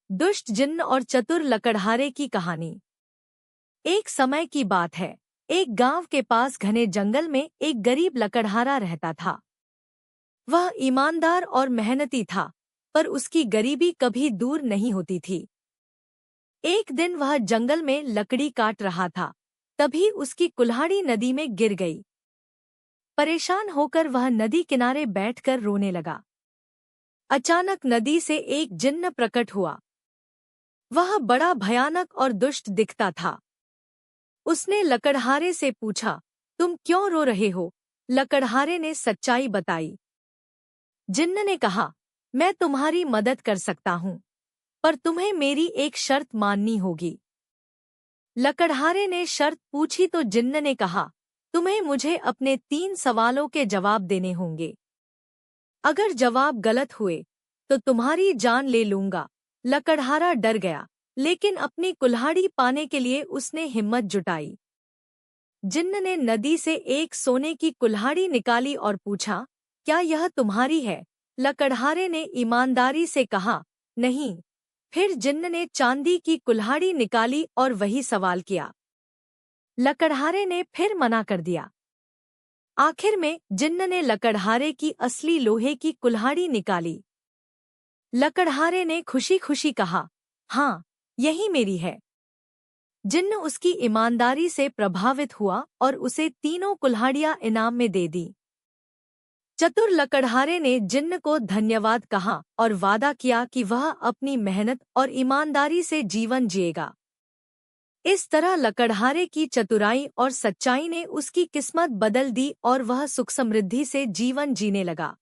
दुष्ट जिन्न और चतुर लकड़हारे की कहानी। एक समय की बात है। एक गांव के पास घने जंगल में एक गरीब लकड़हारा रहता था। वह ईमानदार और मेहनती था, पर उसकी गरीबी कभी दूर नहीं होती थी। एक दिन वह जंगल में लकड़ी काट रहा था, तभी उसकी कुल्हाड़ी नदी में गिर गई। परेशान होकर वह नदी किनारे बैठकर रोने लगा। अचानक नदी से एक जिन्न प्रकट हुआ। वह बड़ा भयानक और दुष्ट दिखता था। उसने लकड़हारे से पूछा, तुम क्यों रो रहे हो? लकड़हारे ने सच्चाई बताई। जिन्न ने कहा, मैं तुम्हारी मदद कर सकता हूँ, पर तुम्हें मेरी एक शर्त माननी होगी। लकड़हारे ने शर्त पूछी तो जिन्न ने कहा, तुम्हें मुझे अपने 3 सवालों के जवाब देने होंगे। अगर जवाब गलत हुए तो तुम्हारी जान ले लूंगा। लकड़हारा डर गया, लेकिन अपनी कुल्हाड़ी पाने के लिए उसने हिम्मत जुटाई। जिन्न ने नदी से एक सोने की कुल्हाड़ी निकाली और पूछा, क्या यह तुम्हारी है? लकड़हारे ने ईमानदारी से कहा, नहीं। फिर जिन्न ने चांदी की कुल्हाड़ी निकाली और वही सवाल किया। लकड़हारे ने फिर मना कर दिया। आखिर में जिन्न ने लकड़हारे की असली लोहे की कुल्हाड़ी निकाली। लकड़हारे ने खुशी खुशी कहा, हाँ, यही मेरी है। जिन्न उसकी ईमानदारी से प्रभावित हुआ और उसे 3 कुल्हाड़ियां इनाम में दे दी। चतुर लकड़हारे ने जिन्न को धन्यवाद कहा और वादा किया कि वह अपनी मेहनत और ईमानदारी से जीवन जिएगा। इस तरह लकड़हारे की चतुराई और सच्चाई ने उसकी किस्मत बदल दी और वह सुख समृद्धि से जीवन जीने लगा।